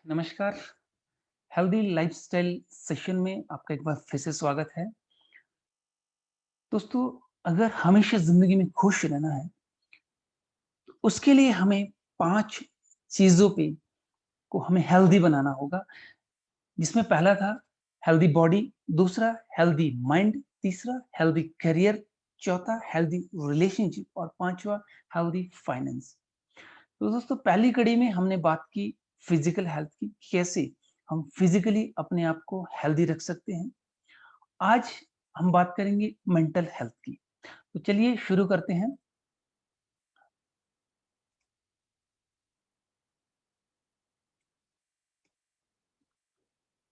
नमस्कार। Healthy lifestyle session में आपका एक बार फिर से स्वागत है। दोस्तों, अगर हमेशा ज़िंदगी में खुश रहना है, तो उसके लिए हमें 5 चीज़ों पे को हमें हेल्दी बनाना होगा, जिसमें पहला था हेल्दी बॉडी, दूसरा हेल्दी माइंड, तीसरा हेल्दी करियर, चौथा हेल्दी रिलेशनशिप और पाँचवाँ हेल्दी फाइनेंस। तो दोस्तों, पहली कड़ी में हमने बात की फिजिकल हेल्थ की, कैसे हम फिजिकली अपने आप को हेल्दी रख सकते हैं। आज हम बात करेंगे मेंटल हेल्थ की। तो चलिए शुरू करते हैं।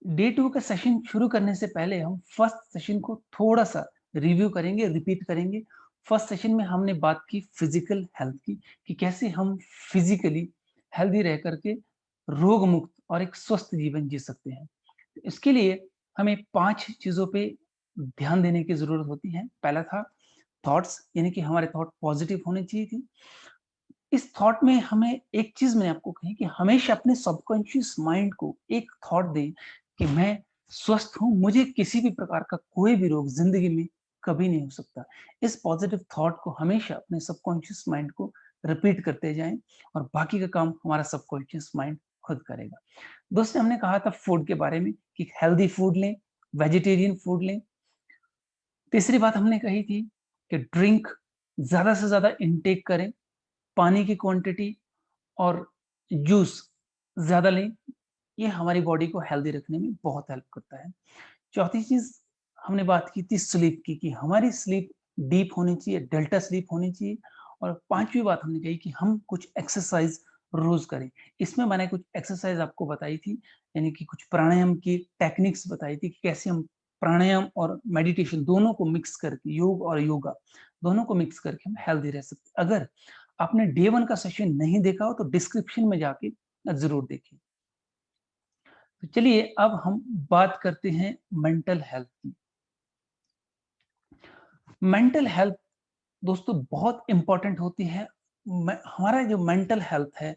डे 2 का सेशन शुरू करने से पहले हम फर्स्ट सेशन को थोड़ा-सा रिव्यू करेंगे, रिपीट करेंगे। फर्स्ट सेशन में हमने बात की फिजिकल हेल्थ की, कि कैसे हम फिजिकली हेल्दी रह कर के रोग मुक्त और एक स्वस्थ जीवन जी सकते हैं। इसके लिए हमें 5 चीज़ों पे ध्यान देने की ज़रूरत होती है। पहला था थॉट्स, यानी कि हमारे थॉट पॉजिटिव होने चाहिए थी। इस थॉट में हमें एक चीज़ मैंने आपको कही कि हमेशा अपने सबकॉन्शियस माइंड को एक थॉट दें कि मैं स्वस्थ हूँ, मुझे किसी भी प्रकार का कोई भी रोग ज़िंदगी में कभी नहीं हो सकता। इस पॉजिटिव थॉट को हमेशा अपने सबकॉन्शियस माइंड को रिपीट करते जाएँ और बाकी का काम हमारा सबकॉन्शियस माइंड खुद करेगा। दोस्तों, हमने कहा था फूड के बारे में कि हेल्दी फूड लें, वेजिटेरियन फूड लें। तीसरी बात हमने कही थी कि ड्रिंक ज़्यादा से ज़्यादा इनटेक करें, पानी की क्वांटिटी और जूस ज़्यादा लें, ये हमारी बॉडी को हेल्दी रखने में बहुत हेल्प करता है। चौथी चीज़ हमने बात की थी स्लीप की, कि हमारी स्लीप डीप होनी चाहिए, डेल्टा स्लीप होनी चाहिए। और पाँचवीं बात हमने कही कि हम कुछ एक्सरसाइज़ रोज़ करें। इसमें मैंने कुछ एक्सरसाइज़ आपको बताई थी, यानी कि कुछ प्राणायाम की टेक्निक्स बताई थी कि कैसे हम प्राणायाम और मेडिटेशन दोनों को मिक्स करके, योग और योगा दोनों को मिक्स करके हम हेल्दी रह सकते हैं। अगर आपने डे 1 का सेशन नहीं देखा हो तो डिस्क्रिप्शन में जाके ज़रूर देखिए। तो चलिए अब हम बात करते हैं मेंटल हेल्थ की। मेंटल हेल्थ दोस्तों बहुत इम्पोर्टेंट होती है। हमारा जो मेंटल हेल्थ है,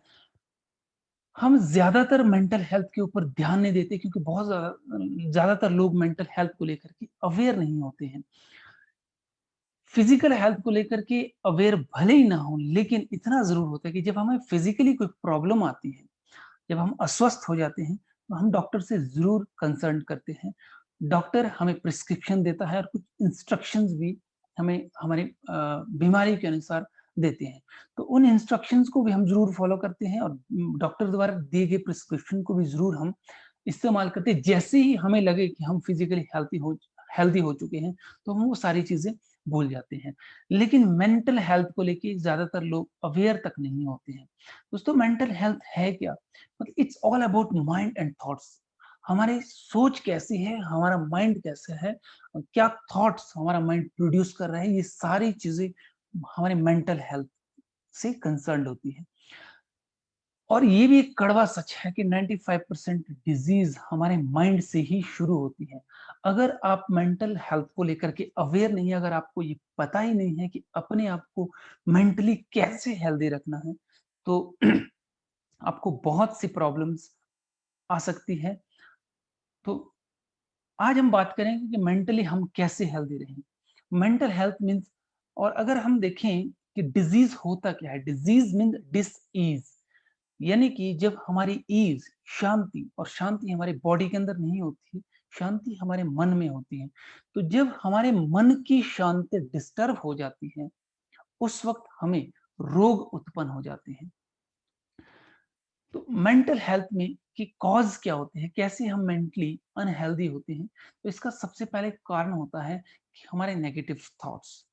हम ज़्यादातर मेंटल हेल्थ के ऊपर ध्यान नहीं देते, क्योंकि बहुत ज़्यादातर लोग मेंटल हेल्थ को लेकर के अवेयर नहीं होते हैं। फिजिकल हेल्थ को लेकर के अवेयर भले ही ना हो, लेकिन इतना ज़रूर होता है कि जब हमें फिजिकली कोई प्रॉब्लम आती है, जब हम अस्वस्थ हो जाते हैं, तो हम डॉक्टर से ज़रूर कंसल्ट करते हैं। डॉक्टर हमें प्रिस्क्रिप्शन देता है और कुछ इंस्ट्रक्शंस भी हमें हमारी बीमारी के अनुसार देते हैं। तो उन इंस्ट्रक्शंस को भी हम ज़रूर फ़ॉलो करते हैं और डॉक्टर द्वारा दिए गए प्रिस्क्रिप्शन को भी ज़रूर हम इस्तेमाल करते हैं। जैसे ही हमें लगे कि हम फिज़िकली हेल्दी हो चुके हैं, तो हम वो सारी चीज़ें भूल जाते हैं। लेकिन मेंटल हेल्थ को लेके ज़्यादातर लोग अवेयर तक नहीं होते हैं। दोस्तों, मेंटल हेल्थ है क्या? मतलब it's all about mind and thoughts. हमारी सोच कैसी है, हमारा माइंड कैसा है, क्या थॉट्स हमारा माइंड प्रोड्यूस कर रहा है, ये सारी चीज़ें हमारे मेंटल हेल्थ से कंसर्न्ड होती है। और ये भी एक कड़वा सच है कि 95% डिज़ीज़ हमारे माइंड से ही शुरू होती है। अगर आप मेंटल हेल्थ को लेकर के अवेयर नहीं है, अगर आपको ये पता ही नहीं है कि अपने आप को मेंटली कैसे हेल्दी रखना है, तो आपको बहुत सी प्रॉब्लम्स आ सकती है। तो आज हम बात करेंगे कि मेंटली हम कैसे हेल्दी रहें। मेंटल हेल्थ मीन्स, और अगर हम देखें कि डिज़ीज़ होता क्या है? डिज़ीज़ मीन्स डिस-ईज़, यानी कि जब हमारी ईज़, शांति, और शांति हमारे बॉडी के अंदर नहीं होती है, शांति हमारे मन में होती है। तो जब हमारे मन की शांति डिस्टर्ब हो जाती है, उस वक़्त हमें रोग उत्पन्न हो जाते हैं। तो मेंटल हेल्थ में कि कॉज़ क्या होते हैं, कैसे हम मेंटली अनहेल्दी होते हैं? तो इसका सबसे पहले कारण होता है कि हमारे नेगेटिव थॉट्स।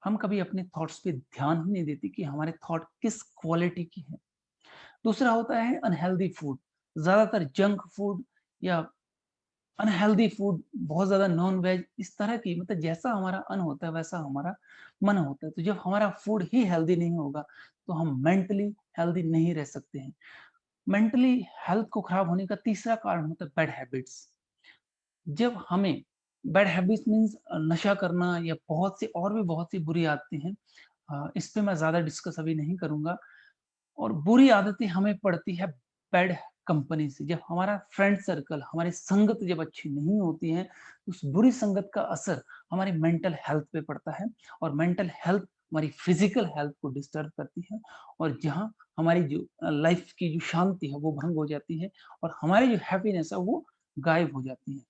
हम कभी अपने थॉट्स पे ध्यान ही नहीं देते कि हमारे थॉट किस क्वालिटी की है। दूसरा होता है अनहेल्दी फूड, ज़्यादातर जंक फूड या अनहेल्दी फूड, बहुत ज़्यादा नॉन-वेज, इस तरह की, मतलब जैसा हमारा अन्न होता है वैसा हमारा मन होता है। तो जब हमारा फूड ही हेल्दी नहीं होगा, तो हम मेंटली हेल्दी नहीं रह सकते हैं। मेंटली हेल्थ को खराब होने का तीसरा कारण होता है बैड हैबिट्स। जब हमें बैड हैबिट्स मीन्स नशा करना या बहुत सी और भी बहुत सी बुरी आदतें हैं। इस पे मैं ज़्यादा डिस्कस अभी नहीं करूँगा। और बुरी आदतें हमें पड़ती है बैड कंपनी से, जब हमारा फ्रेंड सर्कल, हमारी संगत जब अच्छी नहीं होती है, उस बुरी संगत का असर हमारी मेंटल हेल्थ पे पड़ता है और मेंटल हेल्थ हमारी फिजिकल हेल्थ को डिस्टर्ब करती है और जहाँ हमारी जो लाइफ की जो शांति है वो भंग हो जाती है और हमारी जो हैप्पीनेस है वो गायब हो जाती है।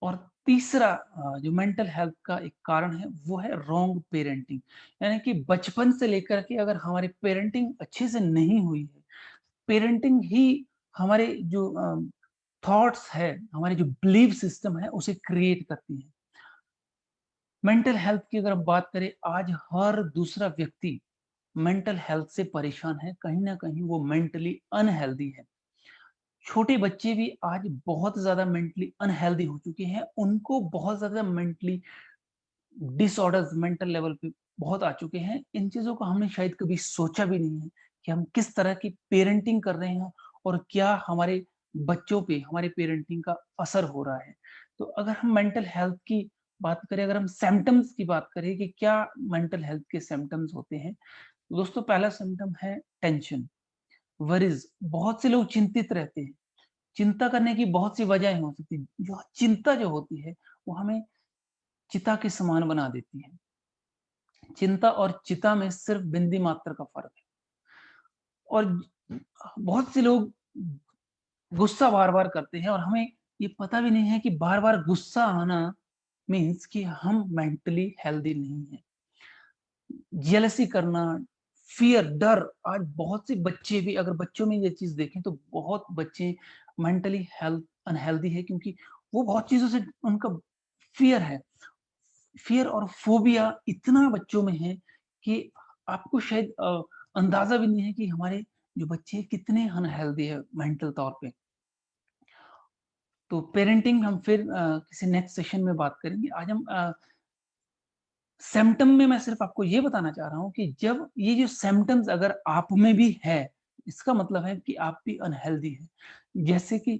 और तीसरा जो मेंटल हेल्थ का एक कारण है वो है रॉन्ग पेरेंटिंग, यानी कि बचपन से लेकर के अगर हमारी पेरेंटिंग अच्छे से नहीं हुई है, पेरेंटिंग ही हमारे जो थॉट्स है, हमारे जो बिलीव सिस्टम है उसे क्रिएट करती है। मेंटल हेल्थ की अगर हम बात करें, आज हर दूसरा व्यक्ति मेंटल हेल्थ से परेशान है, कहीं न कहीं वो मेंटली अनहेल्दी है। छोटे बच्चे भी आज बहुत ज़्यादा मेंटली अनहेल्दी हो चुके हैं, उनको बहुत ज़्यादा मेंटली डिसऑर्डर्स मेंटल लेवल पे बहुत आ चुके हैं। इन चीज़ों को हमने शायद कभी सोचा भी नहीं है कि हम किस तरह की पेरेंटिंग कर रहे हैं और क्या हमारे बच्चों पे हमारे पेरेंटिंग का असर हो रहा है। तो अगर हम मेंटल हेल्थ की बात करें, अगर हम सिम्पटम्स की बात करें कि क्या मेंटल हेल्थ के सिम्पटम्स होते हैं, तो दोस्तों पहला सिम्पटम है टेंशन, वरीज़। बहुत से लोग चिंतित रहते हैं। चिंता करने की बहुत सी वजहें हो सकती हैं। जो चिंता जो होती है, वो हमें चिता के समान बना देती है। चिंता और चिता में सिर्फ बिंदी मात्र का फ़र्क है। और बहुत से लोग गुस्सा बार-बार करते हैं और हमें ये पता भी नहीं है कि बार-बार गुस्सा आना मीन्स कि हम मेंटली हेल्दी नहीं हैं। जेलसी करना, फ़ियर, डर, आज बहुत से बच्चे भी, अगर बच्चों में ये चीज़ देखें तो बहुत बच्चे मेंटली हेल्थ अनहेल्दी है क्योंकि वो बहुत चीज़ों से उनका फ़ियर है। फ़ियर और फ़ोबिया इतना बच्चों में है कि आपको शायद अंदाज़ा भी नहीं है कि हमारे जो बच्चे हैं कितने अनहेल्दी है मेंटल तौर पे। तो पेरेंटिंग हम फिर किसी नेक्स्ट सेशन में बात करेंगे। आज हम सिम्पटम में मैं सिर्फ़ आपको ये बताना चाह रहा हूँ कि जब ये जो सिम्पटम्स अगर आप में भी है, इसका मतलब है कि आप भी अनहेल्दी हैं। जैसे कि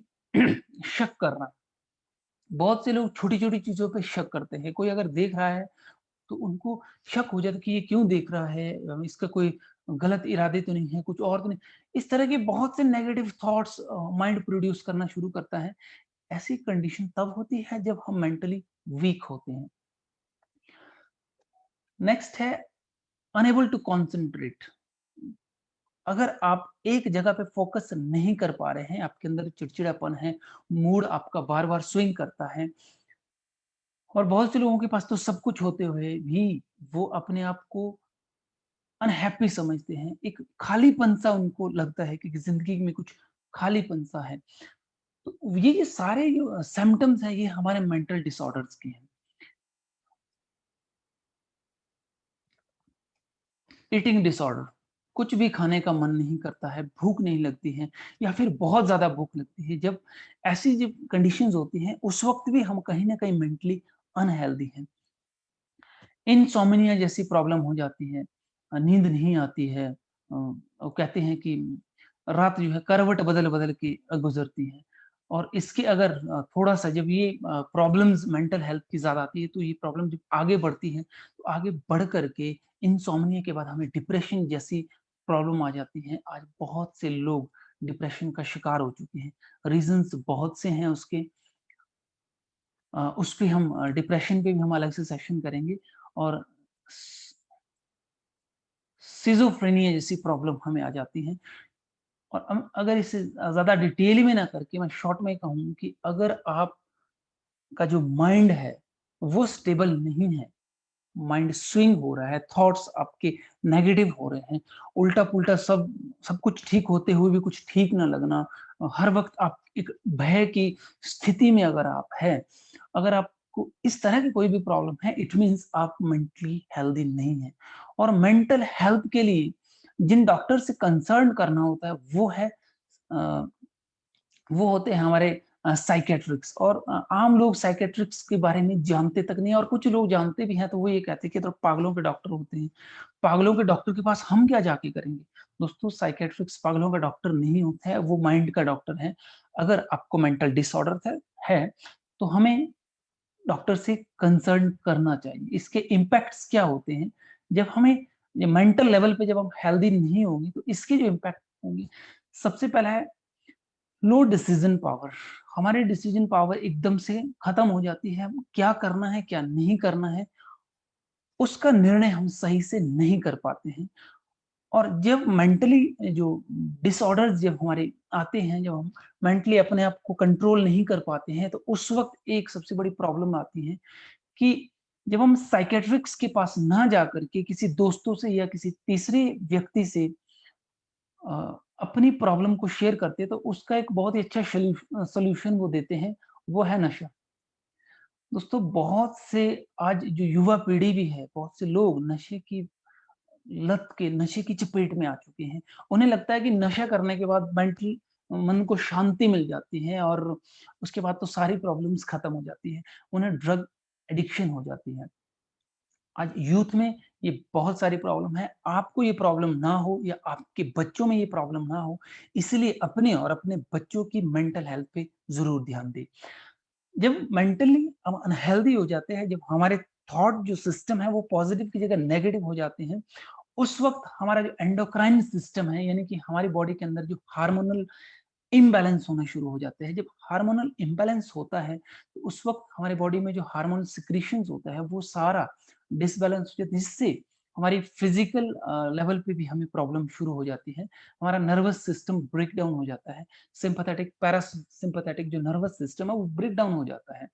शक करना, बहुत से लोग छोटी-छोटी चीज़ों पे शक करते हैं। कोई अगर देख रहा है तो उनको शक हो जाता है कि ये क्यों देख रहा है? इसका कोई गलत इरादे तो नहीं है, कुछ और तो नहीं। इस तरह के बहुत से नेगेटिव थॉट्स माइंड प्रोड्यूस करना शुरू करता है। ऐसी कंडीशन तब होती है जब हम मेंटली वीक होते हैं। नेक्स्ट है अनएबल टू कंसंट्रेट। अगर आप एक जगह पे फोकस नहीं कर पा रहे हैं, आपके अंदर चिड़चिड़ापन है, मूड आपका बार-बार स्विंग करता है और बहुत से लोगों के पास तो सब कुछ होते हुए भी वो अपने आप को अनहैप्पी समझते हैं। एक खालीपन-सा उनको लगता है कि ज़िंदगी में कुछ खालीपन-सा है। तो ये सारे जो सिम्पटम्स हैं, ये हमारे मेंटल डिसऑर्डर्स के हैं। ईटिंग डिसऑर्डर, कुछ भी खाने का मन नहीं करता है, भूख नहीं लगती है या फिर बहुत ज़्यादा भूख लगती है। जब ऐसी जब कंडीशंस होती हैं, उस वक़्त भी हम कहीं न कहीं मेंटली अनहेल्दी हैं। इनसोम्निया जैसी प्रॉब्लम हो जाती है, नींद नहीं आती है। वो कहते हैं कि रात जो है करवट बदल-बदल के गुज़रती है और इसके अगर थोड़ा-सा जब ये प्रॉब्लम्स मेंटल हेल्थ की ज़्यादा आती है, तो ये प्रॉब्लम जब आगे बढ़ती है, तो आगे बढ़ कर के इनसोम्निया के बाद हमें डिप्रेशन जैसी प्रॉब्लम आ जाती है। आज बहुत से लोग डिप्रेशन का शिकार हो चुके हैं। रीज़न्स बहुत से हैं उसके। उस पे हम डिप्रेशन पे भी हम अलग से सेशन करेंगे और स सिज़ोफ्रेनिया जैसी प्रॉब्लम हमें आ जाती है और हम अगर इसे ज़्यादा डिटेल में ना करके मैं शॉर्ट में कहूँ कि अगर आपका जो माइंड है, वो स्टेबल नहीं है, माइंड स्विंग हो रहा है, थॉट्स आपके नेगेटिव हो रहे हैं, उल्टा-पुल्टा सब सब कुछ ठीक होते हुए भी कुछ ठीक ना लगना, हर वक़्त आप एक भय की स्थिति में अगर आप हैं, अगर आपको इस तरह की कोई भी प्रॉब्लम है, इट मीन्स आप मेंटली हेल्दी नहीं हैं और मेंटल हेल्थ के लिए जिन डॉक्टर से कंसर्न करना होता है, अ, वो होते हैं हमारे साइकियाट्रिक्स और आम लोग साइकियाट्रिक्स के बारे में जानते तक नहीं और कुछ लोग जानते भी हैं तो वो ये कहते हैं कि तो पागलों के डॉक्टर होते हैं। पागलों के डॉक्टर के पास हम क्या जाके करेंगे? दोस्तों साइकियाट्रिक्स पागलों का डॉक्टर नहीं होता है, वो माइंड का डॉक्टर है। अगर आपको मेंटल डिसऑर्डर है, तो हमें डॉक्टर से कंसल्ट करना चाहिए। इसके इम्पैक्ट्स क्या होते हैं? जब हमें ये मेंटल लेवल पे जब हम हेल्दी नहीं होंगे तो इसके जो इम्पैक्ट होंगे। सबसे पहला है लो डिसीजन पावर। हमारी डिसीजन पावर एकदम से खत्म हो जाती है। हम क्या करना है, क्या नहीं करना है, उसका निर्णय हम सही से नहीं कर पाते हैं। और जब मेंटली जो डिसऑर्डर्स जब हमारे आते हैं, जब हम मेंटली अपने आप को कंट्रोल नहीं कर पाते हैं, तो उस वक़्त एक सबसे बड़ी प्रॉब्लम आती है कि जब हम साइकियाट्रिस्ट के पास ना जाकर के किसी दोस्तों से या किसी तीसरे व्यक्ति से अ, अपनी प्रॉब्लम को शेयर करते हैं, तो उसका एक बहुत ही अच्छा सॉल्यूशन वो देते हैं, वो है नशा। दोस्तों बहुत से आज जो युवा पीढ़ी भी है, बहुत से लोग नशे की लत के नशे की चपेट में आ चुके हैं। उन्हें लगता है कि नशा करने के बाद मेंटल मन को शांति मिल जाती है और उसके बाद तो सारी प्रॉब्लम्स खत्म हो जाती है। उन्हें ड्रग एडिक्शन हो जाती है। आज यूथ में ये बहुत सारी प्रॉब्लम है। आपको ये प्रॉब्लम ना हो या आपके बच्चों में ये प्रॉब्लम ना हो, इसलिए अपने और अपने बच्चों की मेंटल हेल्थ पे ज़रूर ध्यान दें। जब मेंटली हम अनहेल्दी हो जाते हैं, जब हमारे थॉट जो सिस्टम है वो पॉजिटिव की जगह नेगेटिव हो जाते हैं, उस वक़्त हमारा जो एंडोक्राइन सिस्टम है, यानी कि हमारी बॉडी के अंदर जो हार्मोनल इम्बैलेंस होना शुरू हो जाते हैं। जब हार्मोनल इम्बैलेंस होता है, तो उस वक़्त हमारी बॉडी में जो हार्मोन सिक्रीशंस होता है, वो सारा डिसबैलेंस हो जाता है, जिससे हमारी फिज़िकल लेवल पे भी हमें प्रॉब्लम शुरू हो जाती है। हमारा नर्वस सिस्टम ब्रेक डाउन हो जाता है। सिम्पैथेटिक, पैरासिम्पैथेटिक जो नर्वस सिस्टम है, वो ब्रेक डाउन हो जाता है।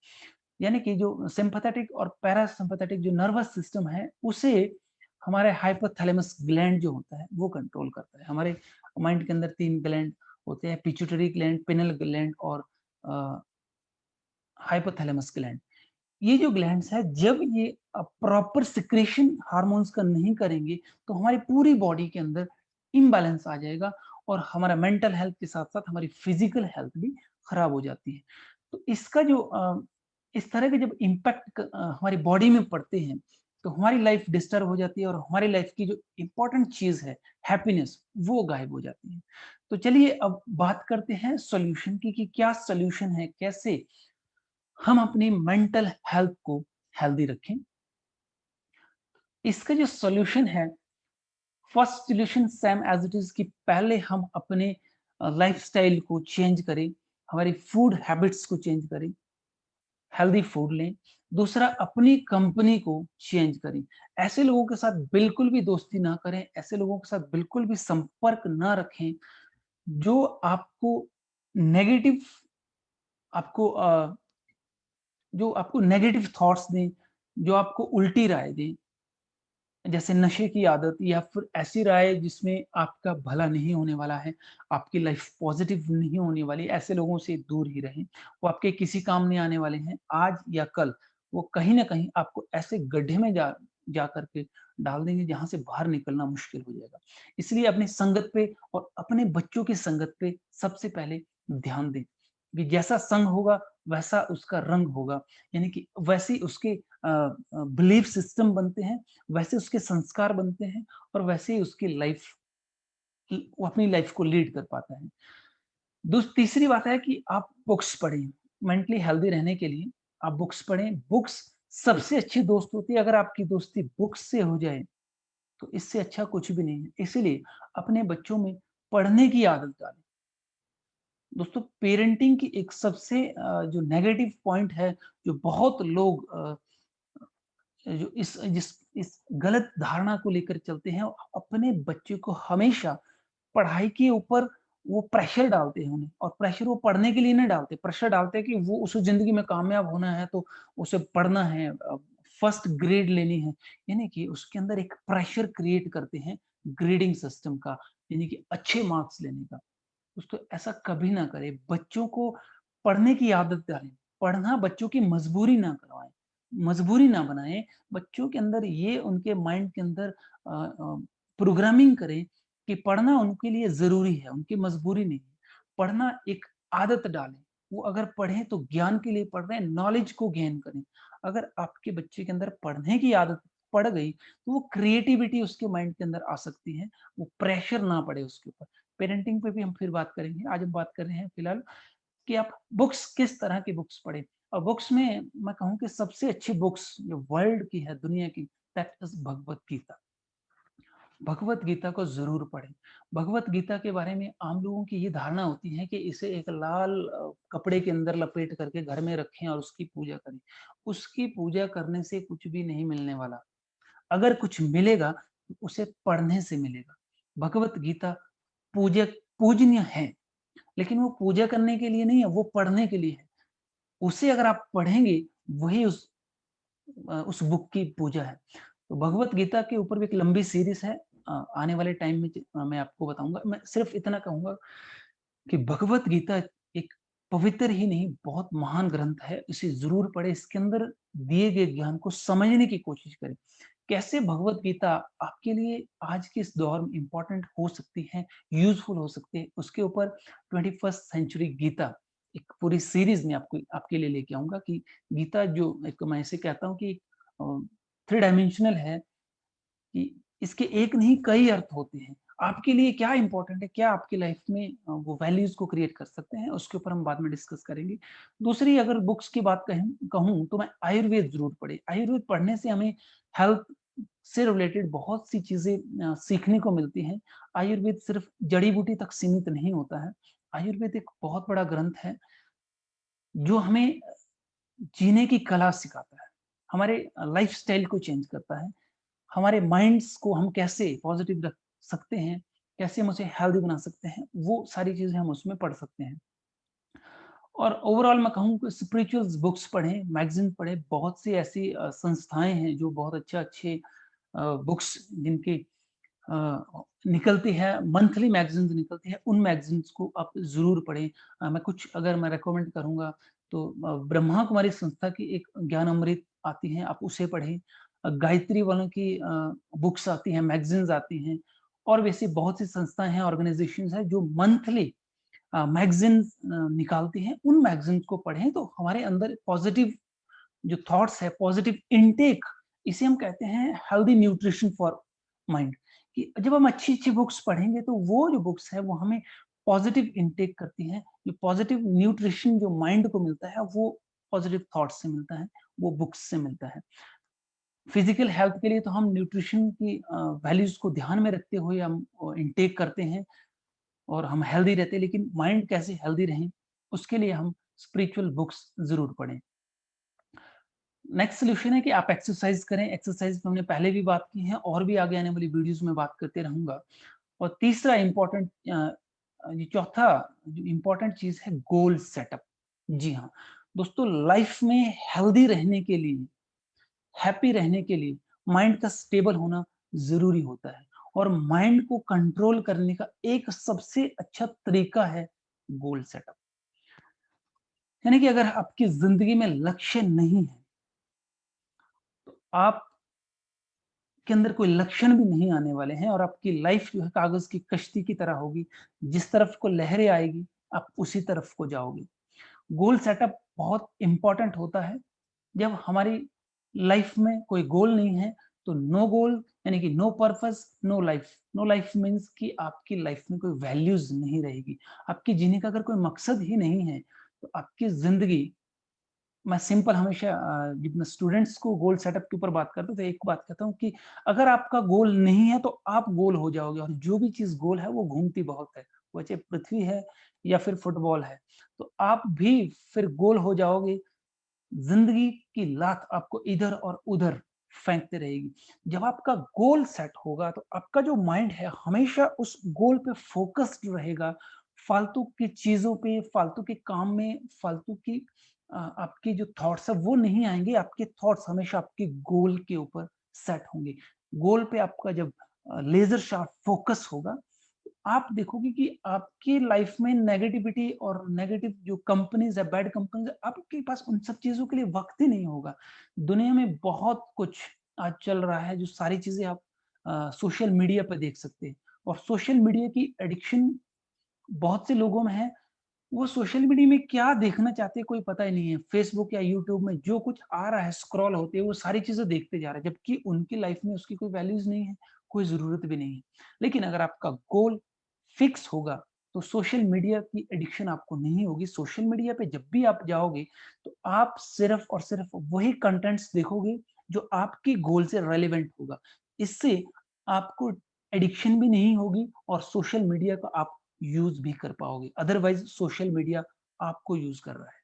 यानी कि जो सिम्पैथेटिक और पैरासिम्पैथेटिक जो नर्वस सिस्टम है, उसे हमारे हाइपोथैलेमस ग्लैंड जो होता है, वो कंट्रोल करता है। हमारे माइंड के अंदर 3 ग्लैंड होते हैं, पिट्यूटरी ग्लैंड, पिनल ग्लैंड और अ, हाइपोथैलेमस ग्लैंड। ये जो ग्लैंड्स है, जब ये प्रॉपर सिक्रेशन हार्मोन्स का नहीं करेंगे, तो हमारी पूरी बॉडी के अंदर इम्बैलेंस आ जाएगा और हमारा मेंटल हेल्थ के साथ-साथ हमारी फिजिकल हेल्थ भी खराब हो जाती है। तो इसका जो इस तरह के जब इम्पैक्ट हमारी बॉडी में पड़ते हैं, तो हमारी लाइफ डिस्टर्ब हो जाती है और हमारी लाइफ की जो इम्पोर्टेंट चीज़ है, हैप्पीनेस, वो गायब हो जाती है। तो चलिए अब बात करते हैं सॉल्यूशन की कि क्या सॉल्यूशन है, कैसे हम अपनी मेंटल हेल्थ को हेल्दी रखें। इसका जो सॉल्यूशन है, first solution same as it is कि पहले हम अपने लाइफस्टाइल को चेंज करें, हमारी फूड हैबिट्स को चेंज करें, हेल्दी फूड लें। दूसरा, अपनी कंपनी को चेंज करें। ऐसे लोगों के साथ बिल्कुल भी दोस्ती ना करें, ऐसे लोगों के साथ बिल्कुल भी संपर्क ना रखें जो आपको नेगेटिव आपको जो आपको नेगेटिव थॉट्स दें, जो आपको उल्टी राय दें, जैसे नशे की आदत या फिर ऐसी राय जिसमें आपका भला नहीं होने वाला है, आपकी लाइफ पॉजिटिव नहीं होने वाली, ऐसे लोगों से दूर ही रहें। वो आपके किसी काम नहीं आने वाले हैं, आज या कल वो कहीं न कहीं आपको ऐसे गड्ढे में जा कर के डाल देंगे जहाँ से बाहर निकलना मुश्किल हो जाएगा। इसलिए अपनी संगत पे और अपने बच्चों की संगत पे सबसे पहले ध्यान दें, कि जैसा संग होगा वैसा उसका रंग होगा, यानी कि वैसे ही उसके बिलीफ सिस्टम बनते हैं, वैसे उसके संस्कार बनते हैं और वैसे ही उसकी लाइफ वो अपनी लाइफ को लीड कर पाता है। तीसरी बात है कि आप बुक्स पढ़ें, मेंटली हेल्दी रहने के लिए आप बुक्स पढ़ें। बुक्स सबसे अच्छी दोस्त होती है। अगर आपकी दोस्ती बुक्स से हो जाए, तो इससे अच्छा कुछ भी नहीं है। इसीलिए अपने बच्चों में पढ़ने की आदत डालें। दोस्तों, पेरेंटिंग की एक सबसे जो नेगेटिव पॉइंट है, जो बहुत लोग जो इस गलत धारणा को लेकर चलते हैं, अपने बच्चे को हमेशा पढ़ाई के ऊपर वो प्रेशर डालते हैं उन्हें, और प्रेशर वो पढ़ने के लिए नहीं डालते, प्रेशर डालते हैं कि वो उसे ज़िंदगी में कामयाब होना है तो उसे पढ़ना है, फर्स्ट ग्रेड लेनी है। यानी कि उसके अंदर एक प्रेशर क्रिएट करते हैं ग्रेडिंग सिस्टम का, यानी कि अच्छे मार्क्स लेने का। दोस्तों, ऐसा कभी ना करें, बच्चों को पढ़ने की आदत डालें, पढ़ना बच्चों की मजबूरी ना करवाएँ, मजबूरी ना बनाएँ, बच्चों के अंदर ये उनके माइंड के अंदर प्रोग्रामिंग करें कि पढ़ना उनके लिए ज़रूरी है, उनकी मजबूरी नहीं है। पढ़ना एक आदत डालें, वो अगर पढ़ें तो ज्ञान के लिए पढ़ रहे हैं, नॉलेज को गेन करें। अगर आपके बच्चे के अंदर पढ़ने की आदत पड़ गई, तो वो क्रिएटिविटी उसके माइंड के अंदर आ सकती है, वो प्रेशर ना पड़े उसके ऊपर। पेरेंटिंग पे भी हम फिर बात करेंगे। आज हम बात कर रहे हैं फिलहाल कि आप बुक्स किस तरह की बुक्स पढ़ें। और बुक्स में मैं कहूँ कि सबसे अच्छी बुक्स जो वर्ल्ड की है, दुनिया की, दैट इज़ भगवत गीता। भगवत गीता को ज़रूर पढ़ें। भगवत गीता के बारे में आम लोगों की ये धारणा होती है कि इसे एक लाल कपड़े के अंदर लपेट करके घर में रखें और उसकी पूजा करें। उसकी पूजा करने से कुछ भी नहीं मिलने वाला। अगर कुछ मिलेगा, तो उसे पढ़ने से मिलेगा। भगवत गीता पूजक पूजनीय है, लेकिन वो पूजा करने के लिए नहीं है, वो पढ़ने के लिए है। उसे अगर आप पढ़ेंगे, वही उस बुक की पूजा है। तो भगवत गीता के ऊपर भी एक लंबी सीरीज़ है। आने वाले टाइम में मैं आपको बताऊँगा। मैं सिर्फ़ इतना कहूँगा कि भगवत गीता एक पवित्र ही नहीं, बहुत महान ग्रंथ है। इसे ज़रूर पढ़ें, इसके अंदर दिए गए ज्ञान को समझने की कोशिश करें। कैसे भगवत गीता आपके लिए आज के इस दौर में इम्पोर्टेंट हो सकती है, यूज़फुल हो सकती है, उसके ऊपर 21st सेंचुरी गीता, एक पूरी सीरीज़ मैं आपको आपके लिए लेके आऊँगा कि गीता जो एक मैं इसे कहता हूँ कि अ, थ्री डायमेंशनल है कि इसके एक नहीं कई अर्थ होते हैं। आपके लिए क्या इम्पोर्टेंट है, क्या आपकी लाइफ में वो वैल्यूज़ को क्रिएट कर सकते हैं, उसके ऊपर हम बाद में डिस्कस करेंगे। दूसरी अगर बुक्स की बात कहूँ तो मैं आयुर्वेद ज़रूर पढ़ें। आयुर्वेद पढ़ने से हमें हेल्थ से रिलेटेड बहुत सी चीज़ें सीखने को मिलती हैं। आयुर्वेद सिर्फ़ जड़ी-बूटी तक सीमित नहीं होता है। आयुर्वेद एक बहुत बड़ा ग्रंथ है, जो हमें जीने की कला सिखाता है। हमारे लाइफ़स्टाइल को चेंज करता है। हमारे माइंड्स को हम कैसे पॉजिटिव रख सकते हैं, कैसे हम उसे हेल्दी बना सकते हैं, वो सारी चीज़ें हम उसमें पढ़ सकते हैं। और ओवरऑल मैं कहूँ कि स्पिरिचुअल्स बुक्स पढ़ें, मैगज़ीन पढ़ें, बहुत सी ऐसी संस्थाएँ हैं जो बहुत अच्छे-अच्छे बुक्स जिनकी निकलती है, मंथली मैगज़ीन्स निकलती है, उन मैगज़ीन्स को आप ज़रूर पढ़ें। मैं कुछ अगर मैं रिकमेंड करूँगा तो ब्रह्मा कुमारी संस्था की एक ज्ञान अमृत आती है, आप उसे पढ़ें। गायत्री वालों की बुक्स आती हैं, मैगज़ीन्स आती हैं और वैसी बहुत सी संस्थाएँ हैं, ऑर्गनाइज़ेशंस हैं जो मंथली मैगज़ीन्स निकालती हैं। उन मैगज़ीन्स को पढ़ें तो हमारे अंदर पॉज़िटिव जो थॉट्स है, पॉजिटिव इनटेक, इसे हम कहते हैं हेल्दी न्यूट्रिशन फॉर माइंड, कि जब हम अच्छी-अच्छी बुक्स पढ़ेंगे तो वो जो बुक्स है वो हमें पॉजिटिव इनटेक करती हैं। जो पॉजिटिव न्यूट्रिशन जो माइंड को मिलता है वो पॉजिटिव थॉट्स से मिलता है, वो बुक्स से मिलता है। फिजिकल हेल्थ के लिए तो हम न्यूट्रिशन की वैल्यूज़ को ध्यान में रखते हुए हम इनटेक करते हैं और हम हेल्दी रहते हैं, लेकिन माइंड कैसे हेल्दी रहें, उसके लिए हम स्पिरिचुअल बुक्स ज़रूर पढ़ें। नेक्स्ट सॉल्यूशन है कि आप एक्सरसाइज करें। एक्सरसाइज पे हमने पहले भी बात की है और भी आगे आने वाली वीडियोज़ में बात करते रहूँगा। और तीसरा इम्पोर्टेंट ये चौथा जो इम्पोर्टेंट चीज़ है गोल सेटअप। जी हाँ, दोस्तों लाइफ में हेल्दी रहने के लिए, हैप्पी रहने के लिए माइंड का स्टेबल होना ज़रूरी होता है और माइंड को कंट्रोल करने का एक सबसे अच्छा तरीका है गोल सेटअप। यानी कि अगर आपकी ज़िंदगी में लक्ष्य नहीं है, तो आप के अंदर कोई लक्षण भी नहीं आने वाले हैं और आपकी लाइफ जो है कागज़ की कश्ती की तरह होगी। जिस तरफ को लहरें आएगी, आप उसी तरफ को जाओगे। गोल सेटअप बहुत इम्पोर्टेंट होता है। जब हमारी लाइफ में कोई गोल नहीं है, तो नो गोल यानी कि no purpose, no life. No life means कि आपकी लाइफ में कोई वैल्यूज़ नहीं रहेगी। आपके जीने का अगर कोई मकसद ही नहीं है, तो आपकी ज़िंदगी मैं सिंपल हमेशा जब मैं स्टूडेंट्स को गोल सेटअप के ऊपर बात करता हूँ, तो एक बात कहता हूँ कि अगर आपका गोल नहीं है, तो आप गोल हो जाओगे और जो भी चीज़ गोल है, वो घूमती बहुत है। वो चाहे पृथ्वी है या फिर फुटबॉल है, तो आप भी फिर गोल हो जाओगे। ज़िंदगी की लात आपको इधर और उधर फेंकते रहेगी। जब आपका गोल सेट होगा, तो आपका जो माइंड है, हमेशा उस गोल पे फ़ोकस्ड रहेगा। फालतू की चीज़ों पे, फालतू के काम में, फालतू की आपकी जो थॉट्स हैं, वो नहीं आएँगे। आपके थॉट्स हमेशा आपके गोल के ऊपर सेट होंगे। गोल पे आपका जब लेज़र शार्प फ़ोकस होगा, आप देखोगे कि आपकी लाइफ में नेगेटिविटी और नेगेटिव जो कंपनीज़ है, बैड कंपनीज़ है, आपके पास उन सब चीज़ों के लिए वक़्त ही नहीं होगा। दुनिया में बहुत कुछ आज चल रहा है, जो सारी चीज़ें आप सोशल मीडिया पे देख सकते हैं और सोशल मीडिया की एडिक्शन बहुत से लोगों में है। वो सोशल मीडिया में क्या देखना चाहते हैं, कोई पता ही नहीं है। फेसबुक या यूट्यूब में जो कुछ आ रहा है, स्क्रॉल होते हैं, वो सारी चीज़ें देखते जा रहे हैं, जबकि उनकी लाइफ में उसकी कोई वैल्यूज़ नहीं है, कोई ज़रूरत भी नहीं है। लेकिन अगर आपका गोल फिक्स होगा, तो सोशल मीडिया की एडिक्शन आपको नहीं होगी। सोशल मीडिया पे जब भी आप जाओगे, तो आप सिर्फ़ और सिर्फ़ वही कंटेंट्स देखोगे, जो आपके गोल से रेलेवेंट होगा। इससे आपको एडिक्शन भी नहीं होगी और सोशल मीडिया का आप यूज़ भी कर पाओगे। अदरवाइज़ सोशल मीडिया आपको यूज़ कर रहा है।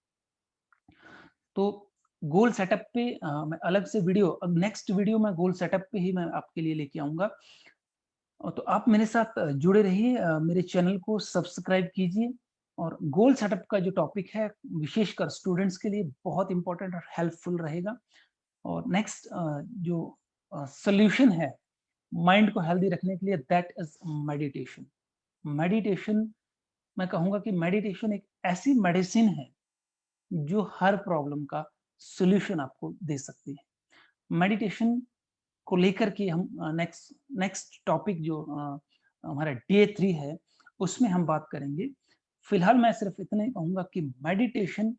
तो गोल सेटअप पे मैं अलग से वीडियो अब नेक्स्ट वीडियो में गोल सेटअप पे ही मैं आपके लिए लेके आऊँगा। तो आप मेरे साथ जुड़े रहिए, मेरे चैनल को सब्सक्राइब कीजिए और गोल सेटअप का जो टॉपिक है विशेषकर स्टूडेंट्स के लिए बहुत इम्पोर्टेंट और हेल्पफुल रहेगा। और नेक्स्ट जो सॉल्यूशन है माइंड को हेल्दी रखने के लिए दैट इज़ मेडिटेशन। मेडिटेशन मैं कहूँगा कि मेडिटेशन एक ऐसी मेडिसिन है जो हर प्रॉब्लम का सॉल्यूशन आपको दे सकती है। मेडिटेशन को लेकर के हम नेक्स्ट नेक्स्ट टॉपिक जो हमारा डे 3 है, उसमें हम बात करेंगे। फिलहाल मैं सिर्फ इतना ही कहूँगा कि मेडिटेशन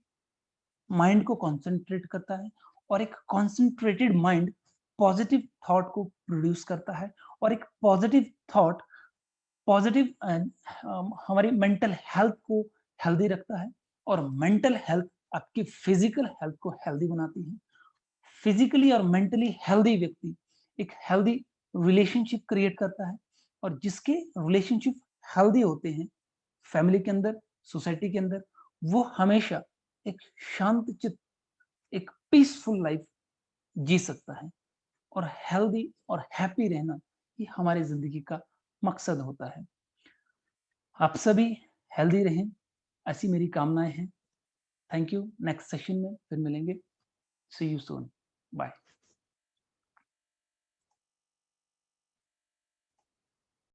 माइंड को कंसंट्रेट करता है और एक कंसंट्रेटेड माइंड पॉजिटिव थॉट को प्रोड्यूस करता है और एक पॉजिटिव थॉट पॉजिटिव हमारी मेंटल हेल्थ को हेल्दी रखता है और मेंटल हेल्थ आपकी फिजिकल हेल्थ को हेल्दी बनाती है। फिजिकली और मेंटली हेल्दी व्यक्ति एक हेल्दी रिलेशनशिप क्रिएट करता है और जिसके रिलेशनशिप हेल्दी होते हैं फैमिली के अंदर, सोसाइटी के अंदर, वो हमेशा एक शांत चित्त, एक पीसफुल लाइफ जी सकता है और हेल्दी और हैप्पी रहना ये हमारी जिंदगी का मकसद होता है। आप सभी हेल्दी रहें, ऐसी मेरी कामनाएं हैं। Thank you. नेक्स्ट सेशन में फिर मिलेंगे। सी यू सून। बाय।